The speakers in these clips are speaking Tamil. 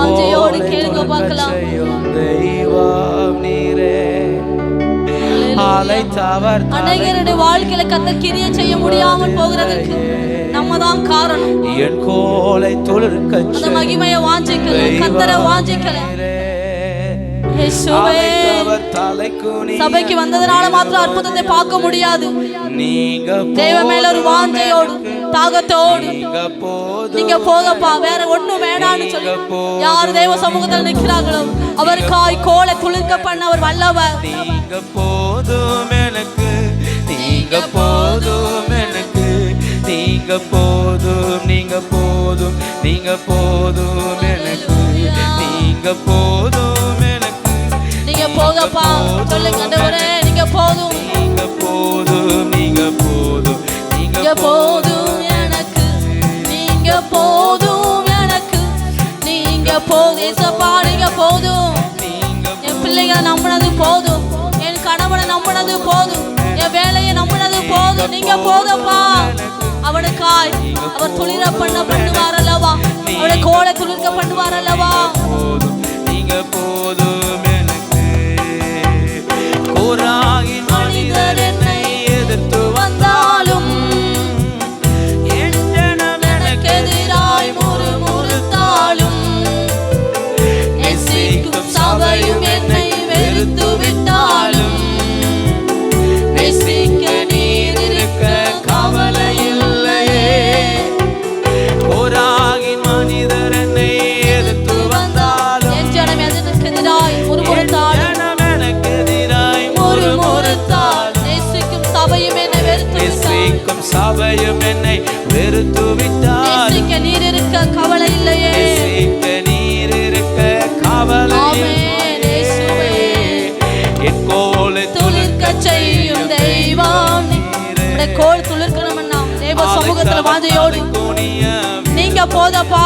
வாஞ்சையோடு கேளுங்க பார்க்கலாம். தெய்வம் நீரே அழைத்தவர் அநேகருடைய வாழ்க்கையில கர்த்தர் கிரியை செய்ய முடியாமல் போகிறதுக்கு நம்ம தான் காரணம். என் கோலை துளிர்க்க அந்த மகிமையை வாஞ்சிக்கல, கர்த்தரை வாஞ்சிக்கல. இயேசுவே சபைக்கு வந்ததனால மாத்திரம் அற்புதத்தை பார்க்க முடியாது. தேவ மேல ஒரு வாஞ்சையோடு தாகத்தோடு நீங்க போகப்பா, வேற ஒண்ணும் வேணான்னு சொல்லி யார் தேவ சமூகத்தில் நிற்கிறார்களோ அவருக்காய் கோலை துளிர்க்க பண்ண அவர் வல்லவர். நீங்க போதும் எனக்கு, நீங்க போதும் எனக்கு, நீங்க போதும், நீங்க போதும், நீங்க போதும் எனக்கு, நீங்க போதும் எனக்கு. நீங்க போகப்பா சொல்லுங்க ஆண்டவரே, நீங்க போதும், நீங்க போதும், நீங்க போதும், நீங்க போதும் எனக்கு, நீங்க போதும் எனக்கு, நீங்க போதும் ஏசப்பா, நீங்க போதும். என் பிள்ளைகளை நம்பினது போதும், என் கணவனை நம்பினது போதும், என் வேலையை நம்பினது போதும். நீங்க போதப்பா. அவனுக்காய் அவர் துளிர பண்ணுவார் அல்லவா, அவருடைய கோலை துளிர்க்க பண்ணுவார் அல்லவா. நீங்க போதும் எனக்கு. கோராகி மனிதர் என்னை எதிர்த்து வந்தாலும், என் ஜனம் எனக்கு எதிராய் முறுமுறுத்தாலும், நேசிக்கும் சபையும் என்னை வெறுத்து விட்டாலும், நேசிக்க நீர் இருக்க கவலை இல்லையே. கோராகி மனிதர் என்னை எதிர்த்து வந்தாலும், என் ஜனம் எனக்கு எதிராய் முறுமுறுத்தாலும், நேசிக்கும் சபையும் என்னை வெறுத்து விட்டாலும், நேசிக்க நீர் இருக்க கவலை இல்லையே. நேசிக்க நீர் இருக்க கவலை இல்லையே. என் கோலை துளிர்க்க செய்யும் தெய்வம் நீரே. கோல் துளிர்க்கணும்னா தேவ சமூகத்துல வாஞ்சையோடு நீங்க போதப்பா.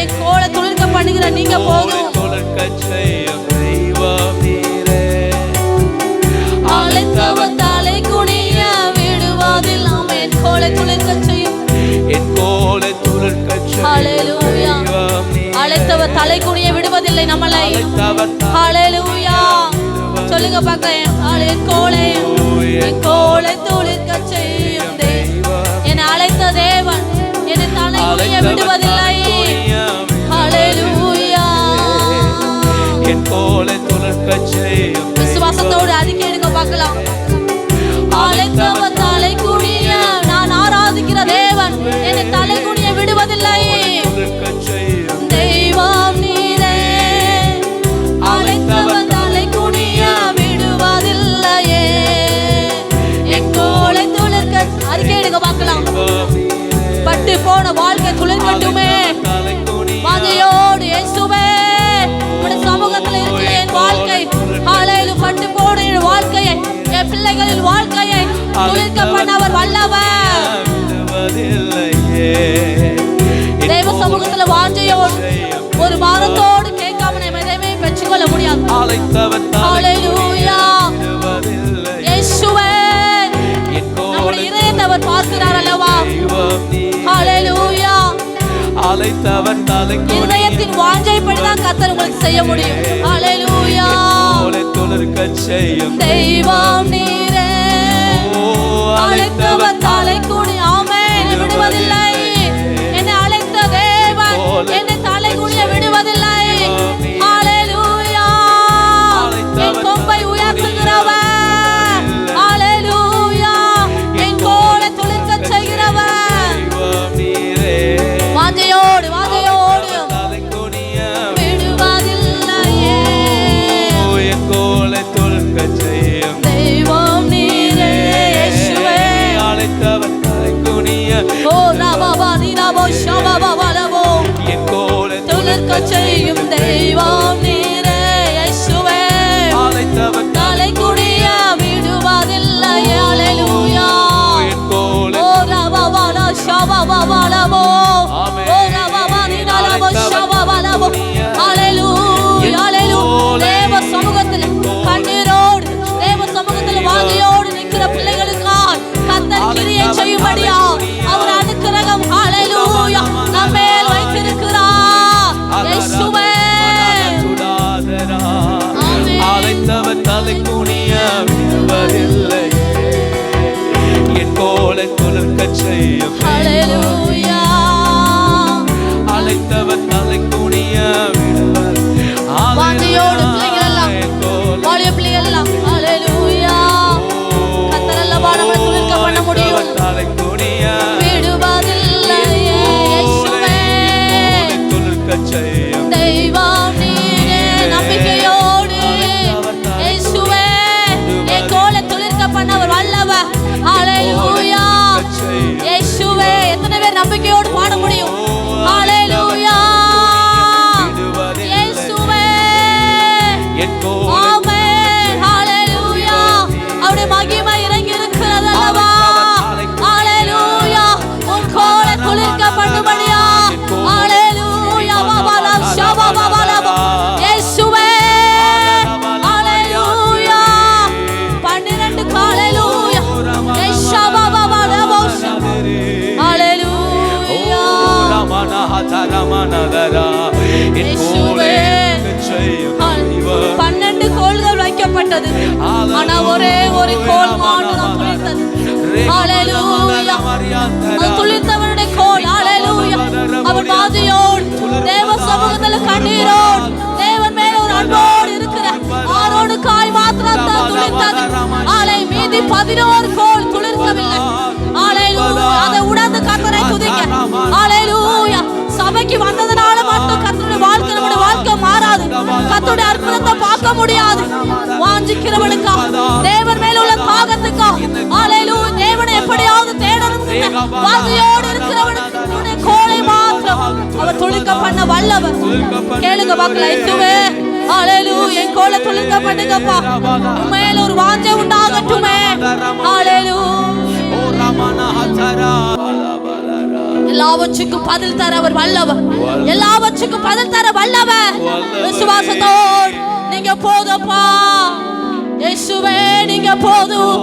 என் கோலை துளிர்க்க பண்ணுகிற நீங்க போதும். துளிர்க்க செய்யும் தெய்வம் நீரே. அழைத்தவர் தலை குனிய விடுவதில்லாம என் கோலை துளிர்க்க செய்யும், என் கோலை துளிர்க்க செய்யும் தெய்வம் நீரே. அழைத்தவர் தலை குனிய விடுவதில்லை நம்மளை. ஹல்லேலூயா சொல்லுங்க பார்க்கலாம். என் கோலை துளிர்க்க செய்யும் தெய்வம், என்னை அழைத்த தேவன் என்னை தலை குனிய விடுவதில்லை. ஹல்லேலூயா. என் கோலை துளிர்க்க செய்யும் விசுவாசத்தோடு அறிக்கையிடுங்க பார்க்கலாம். அழைத்தவர் தலை குனிய, நான் ஆராதிக்கிற தேவன் என்னை தலை குனிய விடுவதில்லை. தெய்வம் நீரே. அழைத்தவர் தலை குனிய விடுவதில்லையே. என் கோலை துளிர்க்க அறிக்கையிடுங்க பார்க்கலாம். பட்டு போன வாழ்க்கை துளிர்க்கட்டுமே வாஞ்சையோடு. இயேசுவே உம்முடைய சமூகத்தில் இருக்கிற என் வாழ்க்கை, ஹல்லேலூயா, பட்டு போன என் வாழ்க்கையை, என் பிள்ளைகளின் வாழ்க்கையை துளிர்க்க பண்ண அவர் வல்லவர். தேவ சமூகத்துல வாஞ்சையோடு ஒரு வாரத்தோடு கேட்காம நம்ம எதையுமே பெற்றுக்கொள்ள முடியாது. ஹல்லேலூயா. இயேசுவே நம்முடைய இதயத்தை அவர் பார்க்கிறார் அல்லவா. ஹல்லேலூயா. இதயத்தின் வாஞ்சைப்படிதான் கர்த்தர் உங்களுக்கு செய்ய முடியும். ஹல்லேலூயா. தெய்வம் நீரே. அழைத்தவர் தலை குனி, ஆமென், விடுவதில்லை. என்னை அழைத்த தேவன் என்னை தலை குனிய விடுவதில்லை. ஹல்லேலூயா. என் கொம்பை உயர்த்துகிறவர். ஹல்லேலூயா. என் கோலை துளிர்க்க செய்கிறவர். வாஞ்சையோடு விடுவதில்லையே. என் கோலை துளிர்க்க செய்யும் தெய்வம் நீரே. இயேசுவே அழைத்தவர் தலை குனிய. ஓ ரபா செய்யும் ஹalleluya அழைத்தவர் தலை குனிய விடுவர் வாஞ்சையோடு பிள்ளைகள் எல்லாம் வாலிய பிள்ளைகள் எல்லாம் ஹalleluya கர்த்தர் அல்லவா நம்மை துளிர்க்க பண்ண முடியும் தலை குனிய விடுவதில்லை இயேசுவே துளிர்க்க செய்யும் தெய்வம் நீரே நம்பிக்கையோடு இயேசுவே என் கோலை துளிர்க்க பண்ணவர் வல்லவர் ஹalleluya இயேசுவே எத்தனை பேர் நம்பிக்கையோடு பாட முடியும் ஹalleluya இயேசுவே ஆமென் ஹalleluya அவருடைய மகிமை இறங்கி இருக்கிறது அல்லவா ஹalleluya உன் கோலை துளிர்க்க பண்ணும்படியா ஹalleluya பாபாலா ஷபா பாபாலா இயேசுவே ஹalleluya 12 ஹalleluya யேசுவா பாபாலா ஹalleluya ரமணா ஹதரமனதரா என் கோலை செய்யும் 12 கோல்கள் வைக்கப்பட்டது ஆனா ஒரே ஒரு கோல் மாத்திரம் துளிர்த்தது ஹalleluya அது துளிர்த்தவருடைய கோல் ஹalleluya அவர் வாதியோடு தேவ சமூகத்தில் கண்ணீரோடு தேவன் மேல ஒரு அன்போடு இருக்கிற ஆரோடு காய் மாத்திரம் தான் துளிர்த்தது மீதி 11 கோல் துளிர்க்கவில்லை ஹalleluya அதை உணர்ந்து கர்த்தரை துதிக்க ஹalleluya சபைக்கு வந்ததனால மட்டும் கர்த்தருடைய வாழ்க்கை நம்முடைய வாழ்க்கை மாறாது கர்த்தருடைய அற்புதத்தை பார்க்க முடியாது வாஞ்சிக்கிறவனுக்கா தேவன் மேல உள்ள தாகத்துக்கா ஹalleluya தேவனை எப்படியாவது தேடணும் வாஞ்சையோடு இருக்கிறவனுடைய கோலை மாத்திரம் அவர் துளிர்க்க பண்ண வல்லவர் கேளுங்க பார்க்கலாம் இயேசுவே ஹalleluya என் கோலை துளிர்க்க பண்ணுங்கப்பா மேல ஒரு வாஞ்சை உண்டாகட்டுமே ஹalleluya எல்லாவற்றுக்கும் பதில் தர அவர் வல்லவர் எல்லாவற்றுக்கும் பதில் தர வல்லவர் விசுவாசத்தோடு நீங்க போதும்ப்பா இயேசுவே நீங்க போதும்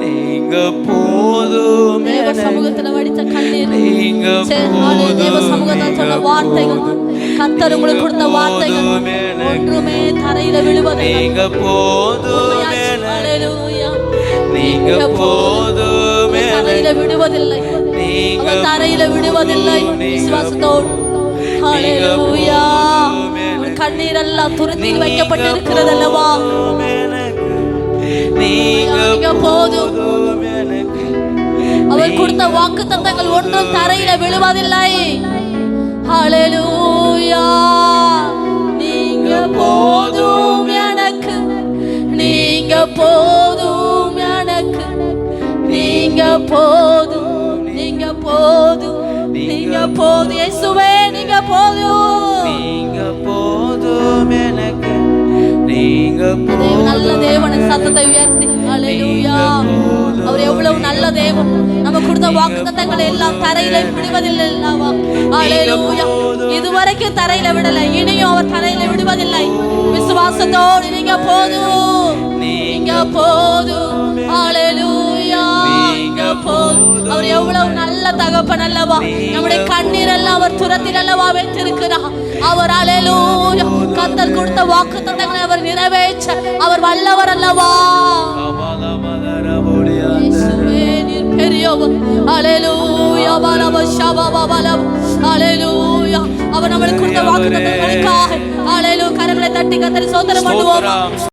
நீங்க போதும் தேவ சமூகத்துல வடித்த கண்ணீர் தேவ சமூகத்துல சொன்ன வார்த்தைகள் கர்த்தர் உங்களுக்கு கொடுத்த வார்த்தைகள் ஒன்றுமே தரையில விழுவதில்லை நீங்க போதும் ஹalleluya நீங்க போதும் தரையில விடுவதில்லை அவர் தரையில விடுவதில்லை விசுவாசத்தோடு ஹalleluya கண்ணீர் எல்லாம் துருத்தி வைக்கப்பட்டு இருக்கிறது அல்லவா நீங்க போதும் அவர் கொடுத்த வாக்குத்தத்தங்கள் ஒன்றும் தரையில விழுவதில்லை ஹalleluya நீங்க போதும் எனக்கு நீங்க போதும் எனக்கு நீங்க போதும் நீங்க போதும் நீங்க போதும் இயேசுவே நீங்க போதும் நீங்க போதும் எனக்கு நீங்க நல்ல தேவன் சத்தத்தை உயர்த்தி ஹalleluya அவர் எவ்வளவு நல்ல தேவன் நம்ம கொடுத்த வாக்குத்தத்தங்களை எல்லாம் தரையில விடுவதில்லை அல்லவா ஹalleluya இதுவரைக்கும் தரையில விடல இனியும் அவர் தரையில விடுவதில்லை விசுவாசத்தோடு நீங்க போதும் நீங்க போதும் ஹalleluya நீங்க போதும் அவர் எவ்வளவு நல்ல தகப்பன் அல்லவா நம்முடைய கண்ணீர் எல்லாம் அவர் துரத்தில் அல்லவா வைத்திருக்கிறார் அவர் ஹalleluya கர்த்தர் கொடுத்த வாக்குத்தத்தங்களை அவர் நிறைவேற்ற அவர் வல்லவர் அல்லவா இயேசுவே நீர் பெரியவர் ஹalleluya பலவ ஷபபபல ஹalleluya அவர் நமக்கு கொடுத்த வாக்குத்தத்தங்களுக்காக ஹalleluya கரங்களை தட்டி கர்த்தரை ஸ்தோத்திரம் பண்ணுவோம்